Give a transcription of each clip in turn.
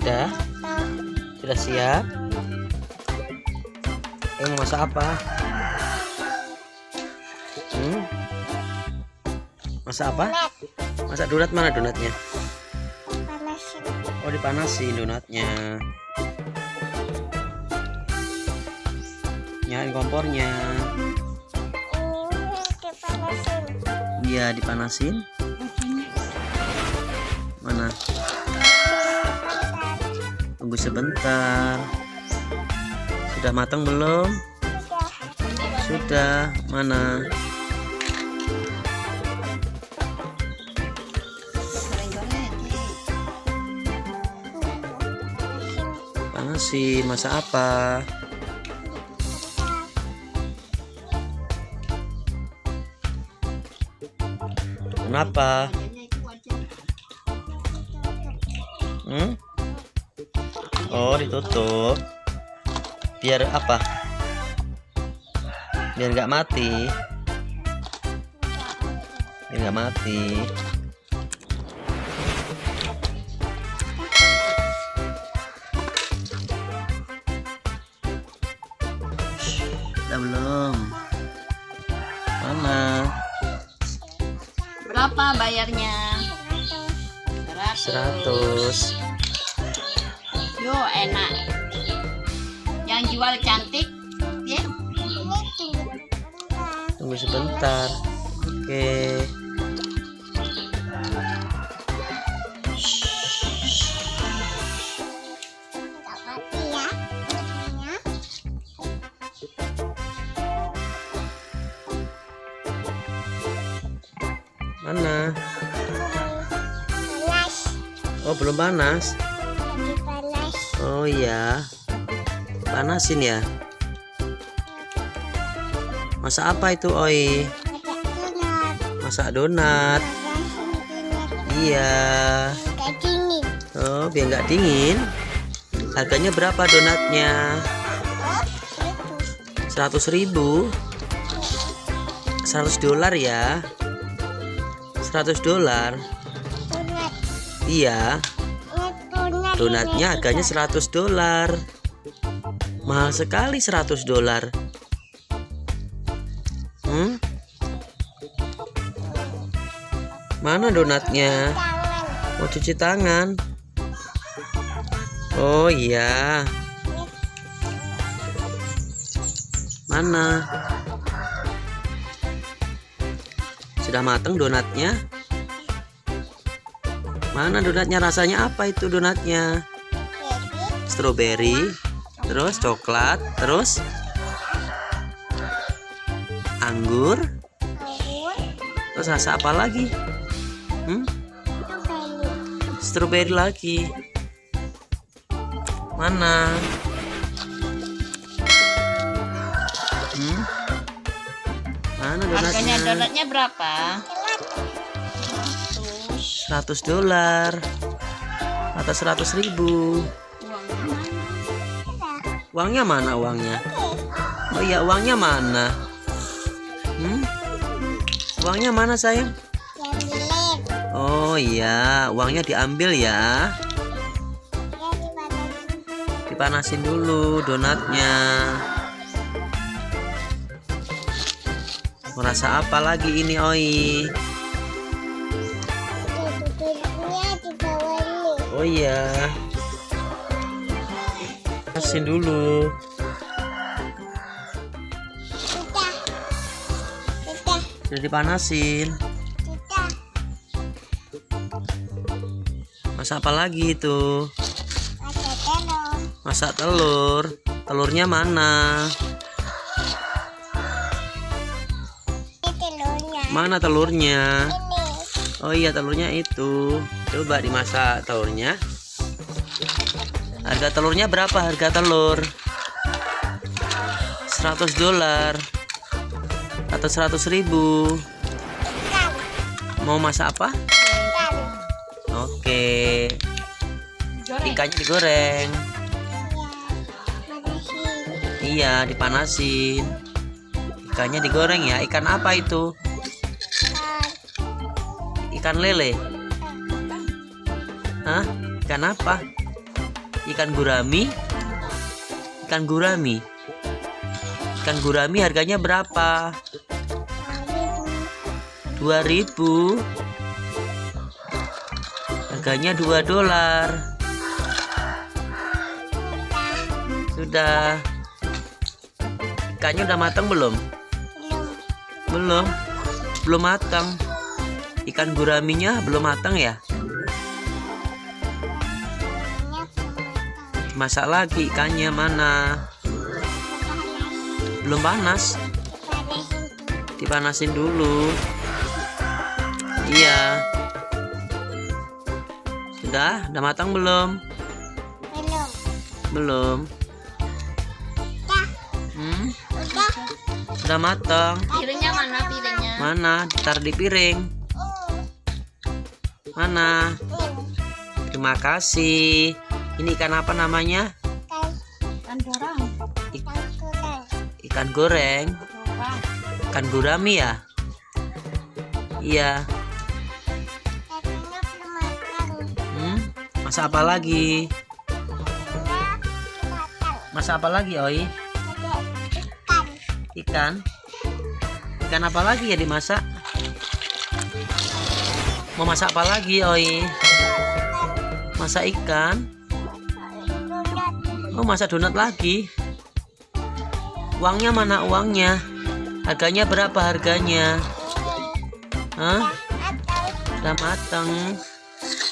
Sudah? Sudah siap? Mau masak apa? Masak apa? Masak donat. Mana donatnya? Oh, dipanasin donatnya. Nyalain kompornya. Iya, dipanasin. Mana? Tunggu sebentar. Sudah matang belum? Sudah. Mana? Panasin. Masak apa? Kenapa? Oh, ditutup. Biar apa? Biar nggak mati. Biar nggak mati. Udah belum? Mana? Berapa bayarnya? 100. Yo, enak. Yang jual cantik, ya? Tunggu sebentar. Oke. Mana? Oh, belum panas. Oh iya, panasin ya. Masak apa itu, Oi? Masak donat. Iya. Oh, biar nggak dingin. Harganya berapa donatnya? 100.000. $100 ya. $100. Iya. Donatnya harganya $100. Mahal sekali $100. Mana donatnya? Mau cuci tangan. Oh iya. Mana? Sudah matang donatnya? Mana donatnya? Rasanya apa itu donatnya? Strawberry, terus coklat, terus anggur, terus rasa apa lagi? Strawberry lagi. Mana? Mana donatnya? Harganya donatnya berapa? $100 atau 100.000. Uangnya mana uangnya? Oh iya, uangnya mana? Uangnya mana, sayang? Oh iya, uangnya diambil ya. Dipanasin dulu donatnya. Merasa apa lagi ini, Oi? Oh iya. Panasin dulu. Sudah dipanasin. Masak apa lagi itu? Masak telur. Telurnya mana? Mana telurnya? Oh iya, telurnya itu. Coba dimasak telurnya. Harga telurnya berapa? Harga telur $100 atau 100.000. Mau masak apa? Oke. Ikannya digoreng. Iya, dipanasin. Ikannya digoreng ya. Ikan apa itu? Ikan lele. Hah? Ikan apa? Ikan gurami. Ikan gurami. Ikan gurami harganya berapa? 2.000. Harganya $2. Sudah. Ikannya udah matang belum? Belum. Belum matang. Ikan guraminya belum matang ya? Masak lagi ikannya, mana? Belum panas. Dipanasin dulu. Iya. Sudah matang belum? Belum. Sudah matang. Piringnya mana piringnya? Mana? Taruh di piring. Mana? Terima kasih. Ini ikan apa namanya? Ikan goreng. Ikan goreng. Ikan gurami ya? Iya. Masak apa lagi? Masak apa lagi, Oi? Ikan. Ikan apa lagi ya dimasak? Mau masak apa lagi, Oi? Masak ikan. Oh, masak donat lagi. Uangnya mana uangnya? Harganya berapa harganya? Hah? Udah matang.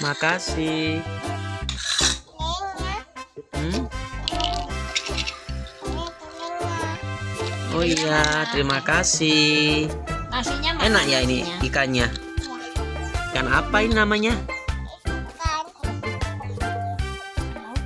Makasih. Oh iya, terima kasih. Nasinya mana? Enak ya ini ikannya. Ikan apa ini namanya?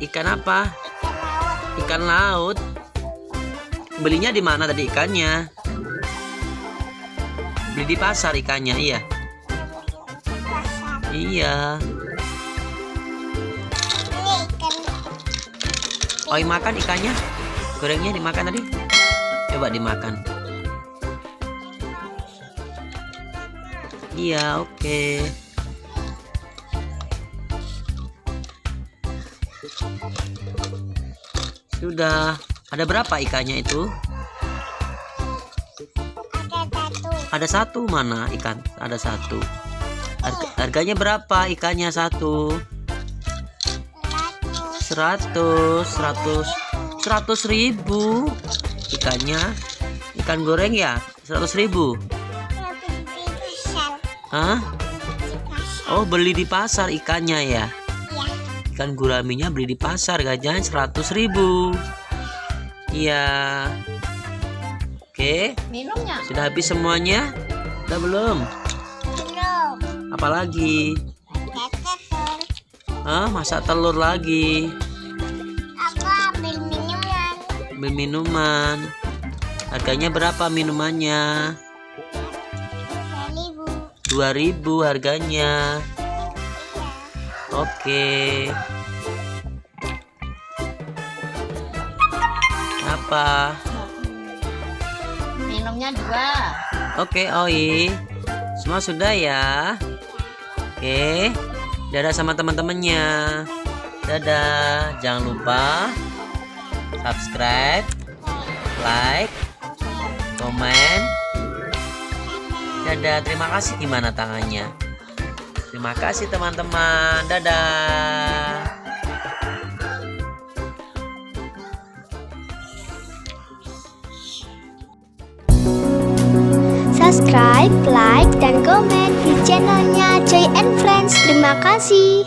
Ikan apa? Ikan laut. Belinya di mana tadi ikannya? Beli di pasar ikannya, iya. Iya. Oi makan ikannya? Gorengnya dimakan tadi? Coba dimakan. Iya, oke. Sudah. Ada berapa ikannya itu? Ada satu. Mana ikan? Ada satu. Harganya berapa ikannya satu? 100.000 ikannya. Ikan goreng ya 100.000. Hah? Oh, beli di pasar ikannya ya? Ikan guraminya beli di pasar, harganya 100.000. Iya. Oke. Minumnya? Sudah habis semuanya? Udah belum? Apalagi? Masak telur lagi. Ambil minuman. Harganya berapa minumannya? 2.000 harganya. Oke. Apa? Minumnya 2. Oke, Oi. Semua sudah ya? Oke. Dadah sama teman-temannya. Dadah. Jangan lupa subscribe, like, komen. Dadah. Terima kasih. Gimana tangannya? Terima kasih teman-teman. Dadah. Subscribe, like, dan komen di channelnya Joy and Friends. Terima kasih.